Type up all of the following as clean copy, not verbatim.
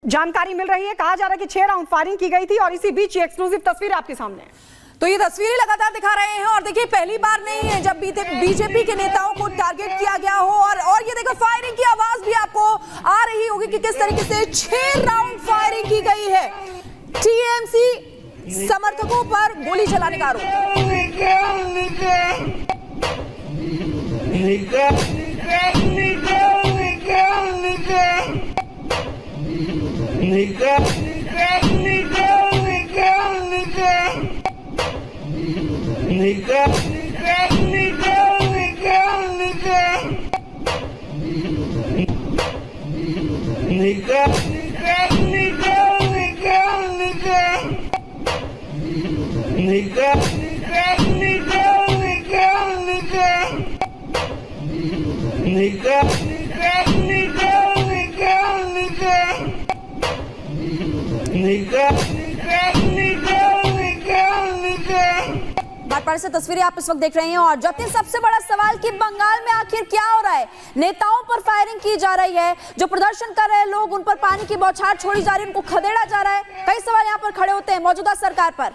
जानकारी मिल रही है, कहा जा रहा है कि 6 राउंड फायरिंग की गई थी और इसी बीच ये एक्सक्लूसिव तस्वीर आपके सामने है। तो ये तस्वीरें लगातार दिखा रहे हैं और देखिए पहली बार नहीं है जब बीजेपी के नेताओं को टारगेट किया गया हो और ये देखो फायरिंग की आवाज भी आपको आ रही होगी कि किस तरीके से 6 राउंड फायरिंग की गई है। टीएमसी समर्थकों पर गोली चलाने का आरोप। भाटपाड़ा से तस्वीरें आप इस वक्त देख रहे हैं और जतिन, सबसे बड़ा सवाल कि बंगाल में आखिर क्या हो रहा है। नेताओं पर फायरिंग की जा रही है, जो प्रदर्शन कर रहे हैं लोग उन पर पानी की बौछार छोड़ी जा रही है, उनको खदेड़ा जा रहा है। कई सवाल यहाँ पर खड़े होते हैं मौजूदा सरकार पर।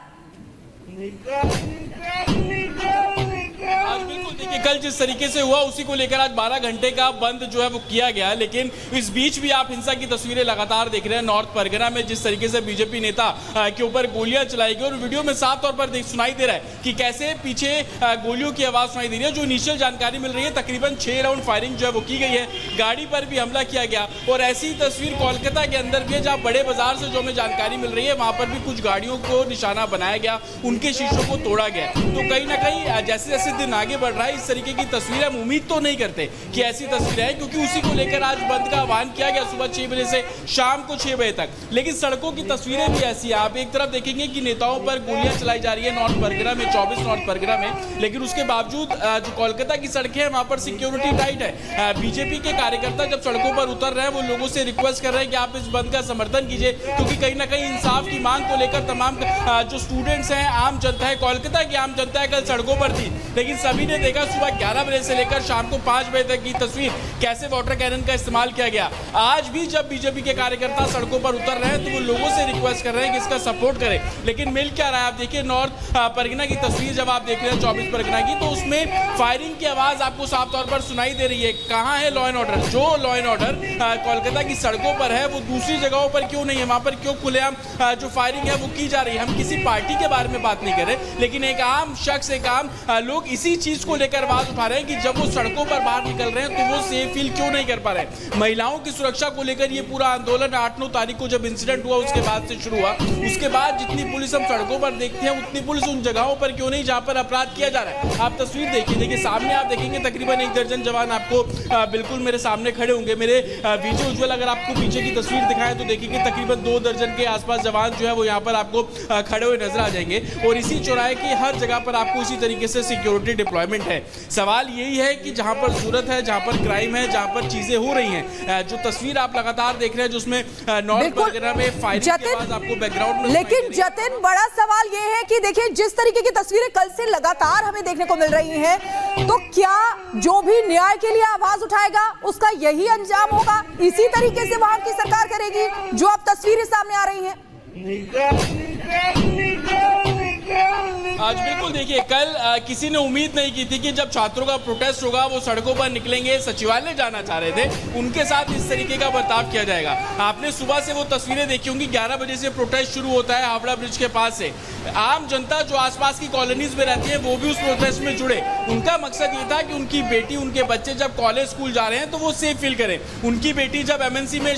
आज बिल्कुल देखिए कल जिस तरीके से हुआ उसी को लेकर आज 12 घंटे का बंद जो है वो किया गया, लेकिन इस बीच भी आप हिंसा की तस्वीरें लगातार देख रहे हैं। नॉर्थ परगना में जिस तरीके से बीजेपी नेता के ऊपर गोलियां चलाई गई और वीडियो में साफ तौर पर सुनाई दे रहा है कि कैसे पीछे गोलियों की आवाज सुनाई दे रही है। जो इनिशियल जानकारी मिल रही है तकरीबन 6 राउंड फायरिंग जो है वो की गई है, गाड़ी पर भी हमला किया गया और ऐसी तस्वीर कोलकाता के अंदर भी है जहाँ बड़े बाजार से जो हमें जानकारी मिल रही है वहां पर भी कुछ गाड़ियों को निशाना बनाया गया, उनके शीशों को तोड़ा गया। तो कहीं ना कहीं जैसे जैसे दिन आगे बढ़ रहा है इस तरीके की तस्वीरें हम उम्मीद तो नहीं करते कि ऐसी तस्वीरें हैं, क्योंकि उसी को लेकर आज बंद का आह्वान किया गया सुबह 6 बजे से शाम को 6 बजे तक। लेकिन सड़कों की तस्वीरें भी ऐसी है, आप एक तरफ देखेंगे कि नेताओं पर गोलियां चलाई जा रही है नॉर्थ परगना में, 24 नॉर्थ परगना में, लेकिन उसके बावजूद जो कोलकाता की सड़कें हैं वहां पर सिक्योरिटी टाइट है। बीजेपी के कार्यकर्ता जब सड़कों पर उतर रहे हैं वो लोगों से रिक्वेस्ट कर रहे हैं कि आप इस बंद का समर्थन कीजिए, क्योंकि कहीं ना कहीं इंसाफ की मांग को लेकर तमाम जो स्टूडेंट्स हैं, आम जनता है, कोलकाता की आम जनता है, कल सड़कों पर थी। लेकिन सभी ने देखा सुबह 11 बजे से लेकर शाम को 5 बजे तक की तस्वीर कैसे वाटर कैनन का इस्तेमाल किया गया। आज भी जब बीजेपी के कार्यकर्ता सड़कों पर उतर रहे हैं तो वो लोगों से रिक्वेस्ट कर रहे हैं कि इसका सपोर्ट करें, लेकिन मिल क्या रहा है। आप देखिए नॉर्थ परगना की तस्वीर जब आप देख रहे हैं 24 परगना की, तो उसमें फायरिंग की आवाज आपको साफ तौर पर सुनाई दे रही है। कहां है लॉ एंड ऑर्डर? जो लॉ एंड ऑर्डर कोलकाता की सड़कों पर है वो दूसरी जगहों पर क्यों नहीं है? वहां पर क्यों खुलेआम जो फायरिंग है वो की जा रही है? हम किसी पार्टी के बारे में बात नहीं कर रहे, लेकिन एक आम शख्स, एक आम लोग इसी चीज को लेकर आवाज उठा रहे हैं कि जब वो सड़कों पर बाहर निकल रहे हैं तो वो सेफ फील क्यों नहीं कर पा रहे। महिलाओं की सुरक्षा को लेकर ये पूरा आंदोलन 8-9 तारीख को जब इंसिडेंट हुआ उसके बाद से शुरू हुआ। उसके बाद जितनी पुलिस हम सड़कों पर देखते हैं उतनी पुलिस उन जगहों पर क्यों नहीं जहां पर अपराध किया जा रहा है। आप तस्वीर देखिए सामने आप देखेंगे तकरीबन 1 दर्जन जवान आपको बिल्कुल मेरे सामने खड़े होंगे। मेरे विजय उज्ज्वल अगर आपको पीछे की तस्वीर दिखाएं तो देखेंगे तकरीबन 2 दर्जन के आसपास जवान जो है वो यहाँ पर आपको खड़े हुए नजर आ जाएंगे और इसी चौराहे की हर जगह पर आपको इसी तरीके से सिक्योरिटी डिप्लॉयमेंट है। सवाल यही है कि जहां पर जरूरत है, जहां पर क्राइम है, जहां पर चीजें हो रही हैं, जो तस्वीर आप लगातार देख रहे हैं जिसमें नॉर्थ परगना में फायरिंग के बाद आपको बैकग्राउंड में। लेकिन जतिन, बड़ा सवाल ये है कि देखिए जिस तरीके की तस्वीरें कल से लगातार हमें देखने को मिल रही हैं, तो क्या जो भी न्याय के लिए आवाज उठाएगा उसका यही अंजाम होगा? इसी तरीके से वहां की सरकार करेगी जो अब तस्वीरें सामने आ रही हैं? आज बिल्कुल देखिए कल किसी ने उम्मीद नहीं की थी कि जब छात्रों का प्रोटेस्ट होगा वो सड़कों पर निकलेंगे, सचिवालय जाना चाह रहे थे, उनके साथ इस तरीके का बर्ताव किया जाएगा। आपने सुबह से वो तस्वीरें देखी होंगी, 11 बजे से प्रोटेस्ट शुरू होता है हावड़ा ब्रिज के पास से। आम जनता जो आसपास की कॉलोनीज में रहती है वो भी उस प्रोटेस्ट में जुड़े। उनका मकसद ये था कि उनकी बेटी, उनके बच्चे जब कॉलेज स्कूल जा रहे हैं तो वो सेफ फील करें, उनकी बेटी जब MNC में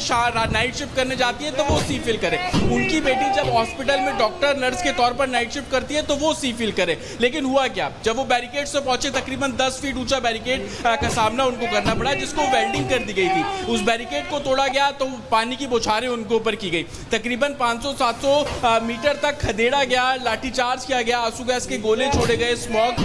नाइट शिफ्ट करने जाती है तो वो सेफ फील करे, उनकी बेटी जब हॉस्पिटल में डॉक्टर नर्स के तौर पर नाइट शिफ्ट करती है तो वो सेफ फील करे। लेकिन हुआ क्या, जब वो बैरिकेड से पहुंचे, तकरीबन 10 फीट ऊंचा बैरिकेड का सामना उनको करना पड़ा जिसको वेल्डिंग कर दी गई थी। उस बैरिकेड को तोड़ा गया तो पानी की बौछारें उनके ऊपर की गई, तकरीबन 500-700 मीटर तक खदेड़ा गया, लाठीचार्ज किया गया, आंसू गैस के गोले छोड़े गए, स्मॉग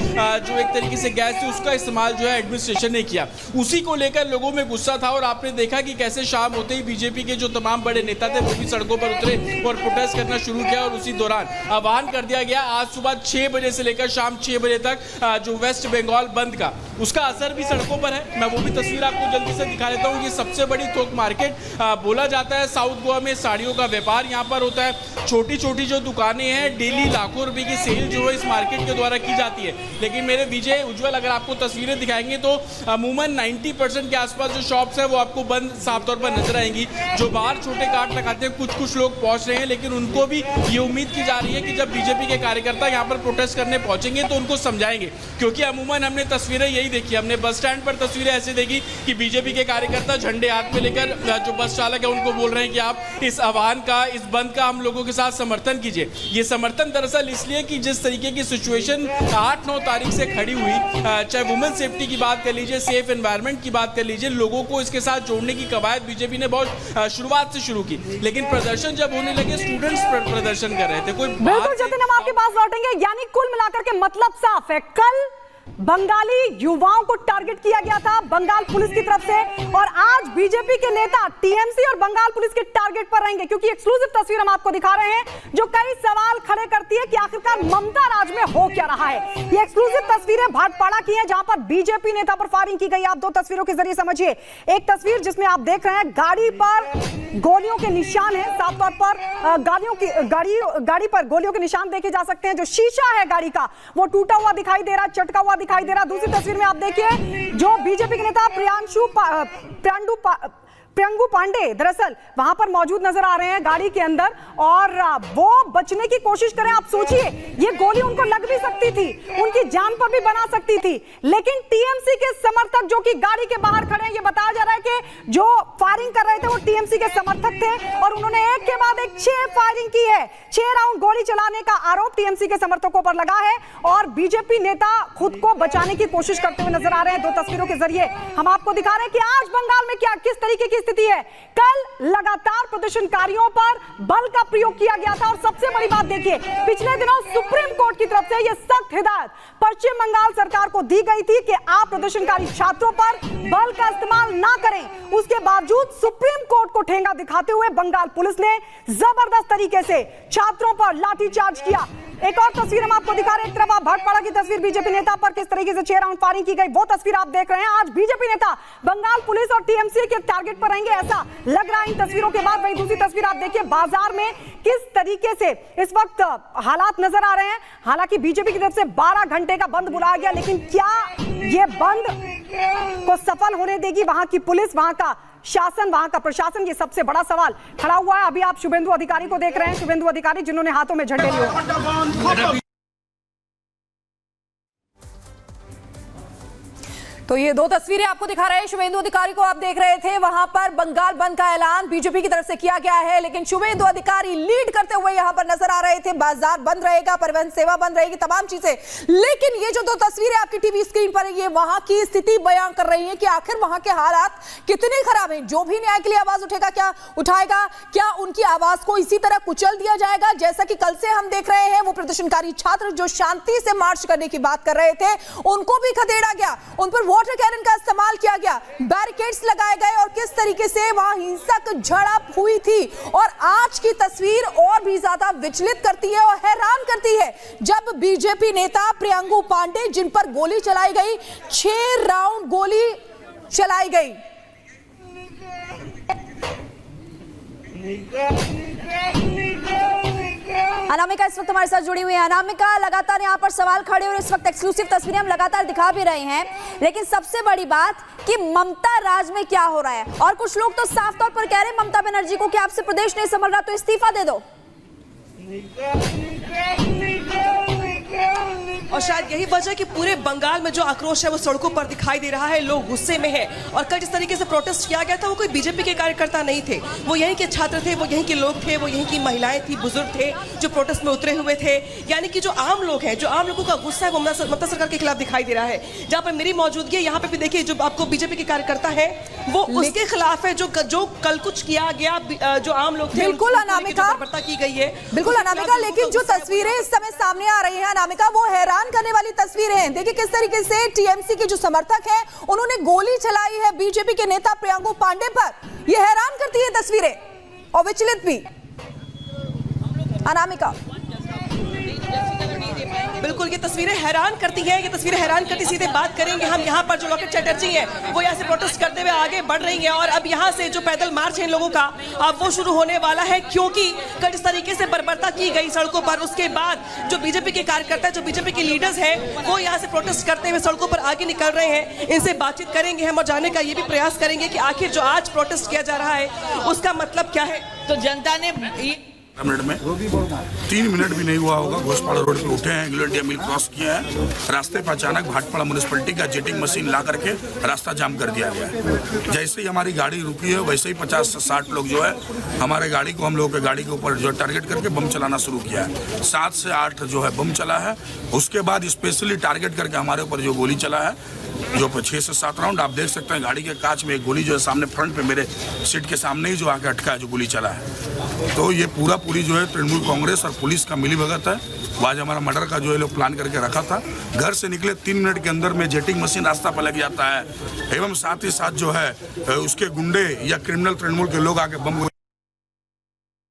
जो एक तरीके से गैस थी उसका इस्तेमाल जो है एडमिनिस्ट्रेशन ने किया। उसी को लेकर लोगों में गुस्सा था और आपने देखा कि कैसे शाम होते ही बीजेपी के जो तमाम बड़े नेता थे वो भी सड़कों पर उतरे और प्रोटेस्ट करना शुरू किया और उसी दौरान आह्वान कर दिया गया आज सुबह 6 बजे से लेकर शाम 6 बजे तक जो वेस्ट बंगाल बंद का, उसका असर भी सड़कों पर है। मैं वो भी तस्वीर आपको जल्दी से दिखा देता हूँ। ये सबसे बड़ी बड़ी थोक मार्केट बोला जाता है। साउथ गोवा में साड़ियों का व्यापार यहाँ पर होता है। छोटी छोटी जो दुकानें हैं, डेली लाखों रुपए की सेल जो है इस मार्केट के द्वारा की जाती है। लेकिन मेरे विजय उज्जवल अगर आपको तस्वीरें दिखाएंगे तो अमूमन 90% के आसपास जो शॉप्स है वो आपको बंद साफ तौर पर नजर आएंगी। जो बाहर छोटे कार्ट लगाते हैं कुछ लोग पहुंच रहे हैं, लेकिन उनको भी ये उम्मीद की जा रही है कि जब बीजेपी के कार्यकर्ता यहाँ पर प्रोटेस्ट करने पहुंचेंगे तो उनको समझाएंगे, क्योंकि अमूमन हमने तस्वीरें यही देखी। हमने बस स्टैंड पर तस्वीरें ऐसे देखी कि बीजेपी के कार्यकर्ता झंडे हाथ में लेकर जो बस चालक है उनको बोल रहे हैं कि आप इस आह्वान का, इस बंद का हम लोगों के साथ समर्थन कीजिए। ये समर्थन दरअसल इसलिए कि जिस तरीके की सिचुएशन 8-9 तारीख से खड़ी हुई, चाहे वुमेन सेफ्टी की बात कर लीजिए, सेफ एनवायरनमेंट की बात कर लीजिए, लोगों को इसके साथ जोड़ने की कवायद बीजेपी ने बहुत शुरुआत से शुरू की। लेकिन प्रदर्शन जब होने लगे, स्टूडेंट्स प्रदर्शन कर रहे थे, कोई बिल्कुल जतिन, हम आपके पास लौटेंगे। यानी कुल मिलाकर के मतलब साफ है, कल बंगाली युवाओं को टारगेट किया गया था बंगाल पुलिस की तरफ से, और आज बीजेपी के नेता टीएमसी और बंगाल पुलिस के टारगेट पर रहेंगे, क्योंकि एक्सक्लूसिव तस्वीर हम आपको दिखा रहे हैं जो कई सवाल खड़े करती है कि आखिरकार ममता राज में हो क्या रहा है। ये एक्सक्लूसिव तस्वीरें भाटपाड़ा की हैं, जहां पर बीजेपी नेता पर फायरिंग की गई। आप दो तस्वीरों के जरिए समझिए। एक तस्वीर जिसमें आप देख रहे हैं गाड़ी पर गोलियों के निशान है, साफ तौर पर गाड़ी पर गोलियों के निशान देखे जा सकते हैं। जो शीशा है गाड़ी का वो टूटा हुआ दिखाई दे रहा, चटका हुआ दिखाई दे रहा। दूसरी तस्वीर में आप देखिए जो बीजेपी के नेता प्रियंगू पांडे दरअसल वहां पर मौजूद नजर आ रहे हैं गाड़ी के अंदर, और वो बचने की कोशिश करें। आप सोचिए, ये गोली उनको लग भी सकती थी, उनकी जान पर भी बना सकती थी, लेकिन टीएमसी के समर्थक जो कि गाड़ी के बाहर खड़े हैं, ये बताया जा रहा है कि जो फायरिंग कर रहे थे वो टीएमसी के समर्थक थे, और उन्होंने एक के बाद एक 6 फायरिंग की है। 6 राउंड गोली चलाने का आरोप टीएमसी के समर्थकों पर लगा है, और बीजेपी नेता खुद को बचाने की कोशिश करते हुए नजर आ रहे हैं। दो तस्वीरों के जरिए हम आपको दिखा रहे हैं कि आज बंगाल में किस तरीके की स्थिति है। कल लगातार प्रदर्शनकारियों पर बल का प्रयोग किया गया था, और सबसे बड़ी बात देखिए, पिछले दिनों सुप्रीम कोर्ट की तरफ से यह सख्त हिदायत पश्चिम बंगाल सरकार को दी गई थी कि आप प्रदर्शनकारी छात्रों पर बल का इस्तेमाल ना करें। उसके बावजूद सुप्रीम कोर्ट को ठेंगा दिखाते हुए बंगाल पुलिस ने जबरदस्त तरीके से छात्रों पर लाठीचार्ज किया। एक और तस्वीर हम आपको दिखा रहे हैं। एक तरफ आप भाटपाड़ा की तस्वीर, बीजेपी नेता पर किस तरीके से 6 राउंड फायरिंग की गई, वो तस्वीर आप देख रहे हैं। आज बीजेपी नेता बंगाल पुलिस और टीएमसी के टारगेट पर रहेंगे, ऐसा लग रहा है इन तस्वीरों के बाद। वही दूसरी तस्वीर आप देखिए, बाजार में किस तरीके से इस वक्त हालात नजर आ रहे हैं। हालांकि बीजेपी की तरफ से 12 घंटे का बंद बुलाया गया, लेकिन क्या ये बंद को सफल होने देगी वहां की पुलिस, वहां का शासन, वहां का प्रशासन? ये सबसे बड़ा सवाल खड़ा हुआ है। अभी आप शुभेंदु अधिकारी को देख रहे हैं, शुभेंदु अधिकारी जिन्होंने हाथों में झंडे लिए। तो ये दो तस्वीरें आपको दिखा रहे हैं, शुभेंदु अधिकारी को आप देख रहे थे। वहां पर बंगाल बंद का ऐलान बीजेपी की तरफ से किया गया है, लेकिन शुभेंदु अधिकारी लीड करते हुए यहां पर नजर आ रहे थे। बाजार बंद रहेगा, परिवहन सेवा बंद रहेगी, तमाम चीजें। लेकिन ये जो दो तस्वीरें आपकी टीवी स्क्रीन पर है, ये वहां की स्थिति बयां कर रही है कि आखिर वहां के हालात कितने खराब हैं। जो भी न्याय के लिए आवाज उठाएगा, क्या उनकी आवाज को इसी तरह कुचल दिया जाएगा जैसा कि कल से हम देख रहे हैं? वो प्रदर्शनकारी छात्र जो शांति से मार्च करने की बात कर रहे थे, उनको भी खदेड़ा गया, उन पर वाटर कैनन का इस्तेमाल किया गया, बैरिकेड्स लगाए गए, और किस तरीके से वहां हिंसक झड़प हुई थी। और आज की तस्वीर और भी ज्यादा विचलित करती है और हैरान करती है, जब बीजेपी नेता प्रियंगू पांडे, जिन पर गोली चलाई गई, 6 राउंड गोली चलाई गई। अनामिका इस वक्त हमारे साथ जुड़ी हुई है। अनामिका, लगातार यहाँ पर सवाल खड़े और इस वक्त एक्सक्लूसिव तस्वीरें हम लगातार दिखा भी रहे हैं, लेकिन सबसे बड़ी बात कि ममता राज में क्या हो रहा है। और कुछ लोग तो साफ तौर पर कह रहे हैं ममता बनर्जी को कि आपसे प्रदेश नहीं संभल रहा तो इस्तीफा दे दो। और शायद यही वजह कि पूरे बंगाल में जो आक्रोश है वो सड़कों पर दिखाई दे रहा है, लोग गुस्से में हैं। और कल जिस तरीके से प्रोटेस्ट किया गया था, वो कोई बीजेपी के कार्यकर्ता नहीं थे, वो यहीं के छात्र थे, वो यहीं के लोग थे, वो यहीं की महिलाएं थी, बुजुर्ग थे जो प्रोटेस्ट में उतरे हुए थे। यानी कि जो आम लोग हैं, जो आम लोगों का गुस्सा है वो ममता सरकार के खिलाफ दिखाई दे रहा है। जहाँ पर मेरी मौजूदगी है, यहाँ पे भी देखिए जो आपको बीजेपी के कार्यकर्ता है वो उसके खिलाफ है, जो कल कुछ किया गया, जो आम लोग थे। बिल्कुल अनामिका, की गई है। बिल्कुल अनामिका, लेकिन जो तस्वीरें इस समय सामने आ रही है अनामिका, वो हैरान करने वाली तस्वीरें हैं। देखिए किस तरीके से टीएमसी के जो समर्थक हैं, उन्होंने गोली चलाई है बीजेपी के नेता प्रियंगू पांडे पर। ये हैरान करती है तस्वीरें और विचलित भी। अनामिका, बिल्कुल, ये तस्वीरें हैरान करती हैं, ये तस्वीरें हैरान करती। सीधे बात करेंगे हम यहाँ पर जो लॉकेट चैटर्जी हैं वो यहाँ से प्रोटेस्ट करते हुए आगे बढ़ रही हैं और अब यहाँ से जो पैदल मार्च है इन लोगों का अब वो शुरू होने वाला है, क्योंकि कल जिस तरीके से बर्बरता की गई सड़कों पर, उसके बाद जो बीजेपी के कार्यकर्ता, जो बीजेपी के लीडर्स हैं वो यहाँ से प्रोटेस्ट करते हुए सड़कों पर आगे निकल रहे हैं। इनसे बातचीत करेंगे हम और जानने का ये भी प्रयास करेंगे कि आखिर जो आज प्रोटेस्ट किया जा रहा है उसका मतलब क्या है। तो जनता ने मिनट में 3 मिनट भी नहीं हुआ होगा, घोषपाड़ा रोड पे उठे हैं, इंग्लैंड मिल क्रॉस किया है, रास्ते पर अचानक भाटपाड़ा म्यूनिसिपैलिटी का जेटिंग मशीन ला करके रास्ता जाम कर दिया गया है। जैसे ही हमारी गाड़ी रुकी है वैसे ही 50 से 60 लोग जो है हमारे गाड़ी को, हम लोगों के गाड़ी के ऊपर जो टारगेट करके बम चलाना शुरू किया है। 7 से 8 जो है बम चला है। उसके बाद स्पेशली टारगेट करके हमारे ऊपर जो गोली चला है, जो 6 से 7 राउंड आप देख सकते हैं। गाड़ी के कांच में एक गोली जो है सामने फ्रंट पे मेरे सीट के सामने ही जो आके अटका है, जो गोली चला है। तो ये पूरी जो है तृणमूल कांग्रेस और पुलिस का मिलीभगत है। आज हमारा मर्डर का जो है लोग प्लान करके रखा था। घर से निकले 3 मिनट के अंदर में जेटिंग मशीन रास्ता पर लग जाता है, एवं साथ ही साथ जो है उसके गुंडे या क्रिमिनल तृणमूल के लोग आके बम,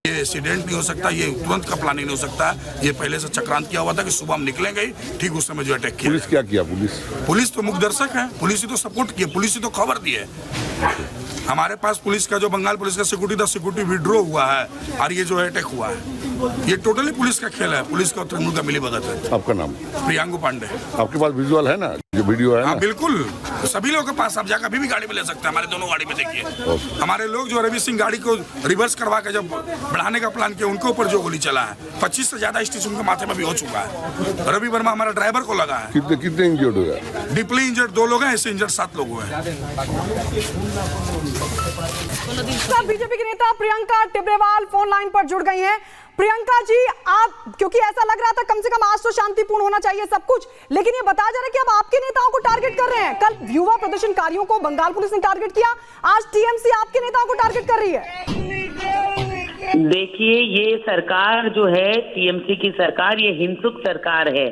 ये एक्सीडेंट नहीं हो सकता, ये तुरंत का प्लानिंग नहीं हो सकता। ये पहले से चक्रांत किया हुआ था कि सुबह हम निकलेंगे, ठीक उस समय जो अटैक किया। पुलिस क्या किया? पुलिस तो मुख्य दर्शक है, पुलिस ही तो सपोर्ट किया, पुलिस ही तो खबर दी है। हमारे पास पुलिस का जो बंगाल पुलिस का सिक्योरिटी था, सिक्योरिटी विड्रॉ हुआ है और ये जो अटैक हुआ है, ये टोटली पुलिस का खेल है, पुलिस का तृणमूल का मिलीभगत है। आपका नाम? प्रियांगु पांडे। आपके पास विजुअल है ना, जो वीडियो है? हाँ बिल्कुल, सभी लोगों के पास आप जाकर अभी भी गाड़ी में ले सकते हैं। हमारे दोनों गाड़ी में देखिए, हमारे लोग जो रवि सिंह गाड़ी को रिवर्स करवा के जब बढ़ाने का प्लान किया, उनके ऊपर जो गोली चला है, 25 से ज्यादा स्टिच उनके माथे में भी हो चुका है। रवि वर्मा हमारा ड्राइवर को लगा है। कितने इंजर्ड हुए? डीपली इंजर्ड 2 लोग हैं, ऐसे इंजर्ड 7 लोग हुए हैं। बीजेपी की नेता प्रियंका टिब्रेवाल फोन लाइन पर जुड़ गई हैं। प्रियंका जी, आप, क्योंकि ऐसा लग रहा था कम से कम आज तो शांतिपूर्ण होना चाहिए सब कुछ, लेकिन ये बताया जा रहा है कि अब आपके नेताओं को टारगेट कर रहे हैं। कल युवा प्रदर्शनकारियों को बंगाल पुलिस ने टारगेट किया, आज टीएमसी आपके नेताओं को टारगेट कर रही है। देखिए, ये सरकार जो है टीएमसी की सरकार, ये हिंसक सरकार है।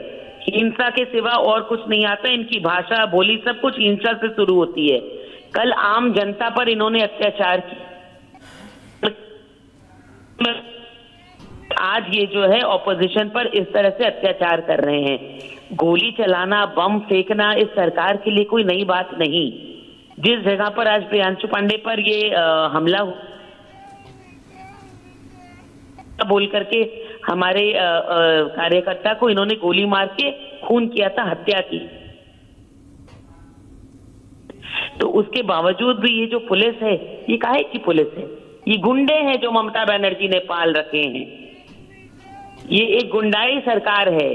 हिंसा के सिवा और कुछ नहीं आता। इनकी भाषा, बोली, सब कुछ हिंसा से शुरू होती है। कल आम जनता पर इन्होंने अत्याचार किया, आज ये जो है ऑपोजिशन पर इस तरह से अत्याचार कर रहे हैं। गोली चलाना, बम फेंकना इस सरकार के लिए कोई नई बात नहीं। जिस जगह पर आज प्रियांशु पांडे पर ये हमला बोल करके हमारे कार्यकर्ता को इन्होंने गोली मार के खून किया था, हत्या की, तो उसके बावजूद भी ये जो पुलिस है, ये काहे की पुलिस है? ये गुंडे हैं जो ममता बनर्जी ने पाल रखे हैं। ये एक गुंडाई सरकार है।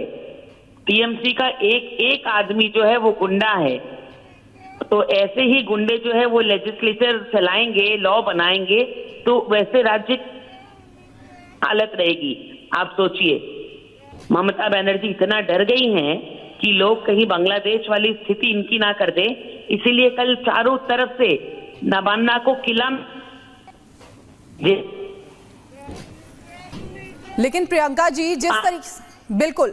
टीएमसी का एक आदमी जो है वो गुंडा है। तो ऐसे ही गुंडे जो है वो लेजिस्लेचर चलाएंगे, लॉ बनाएंगे, तो वैसे राज्य हालत रहेगी। आप सोचिए, ममता बनर्जी इतना डर गई हैं कि लोग कहीं बांग्लादेश वाली स्थिति इनकी ना कर दे, इसीलिए कल चारों तरफ से नवान्ना को किला। लेकिन प्रियंका जी, जिस तरीके से, बिल्कुल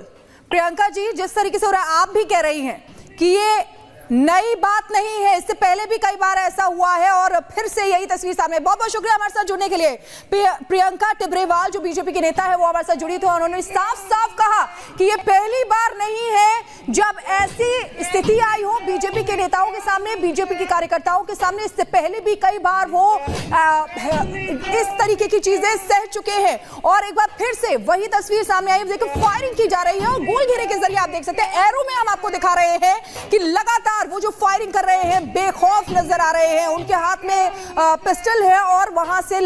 प्रियंका जी, जिस तरीके से हो रहा है, आप भी कह रही हैं कि ये नई बात नहीं है, इससे पहले भी कई बार ऐसा हुआ है और फिर से यही तस्वीर सामने। बहुत बहुत शुक्रिया हमारे साथ जुड़ने के लिए। प्रियंका टिब्रेवाल जो बीजेपी के नेता है वो हमारे साथ जुड़ी थी और उन्होंने साफ साफ कहा कि ये पहली बार नहीं है जब ऐसी स्थिति आई हो बीजेपी के नेताओं के सामने, बीजेपी के कार्यकर्ताओं के सामने। इससे पहले भी कई बार वो इस तरीके की चीजें सह चुके हैं और एक बार फिर से वही तस्वीर सामने आई। देखिए, फायरिंग की जा रही है और गोल घेरे के जरिए आप देख सकते हैं, एरो में हम आपको दिखा रहे हैं कि लगातार वो जो फायरिंग कर रहे हैं बेखौफ नजर आ रहे हैं। उनके हाथ में पिस्टल है और वहां से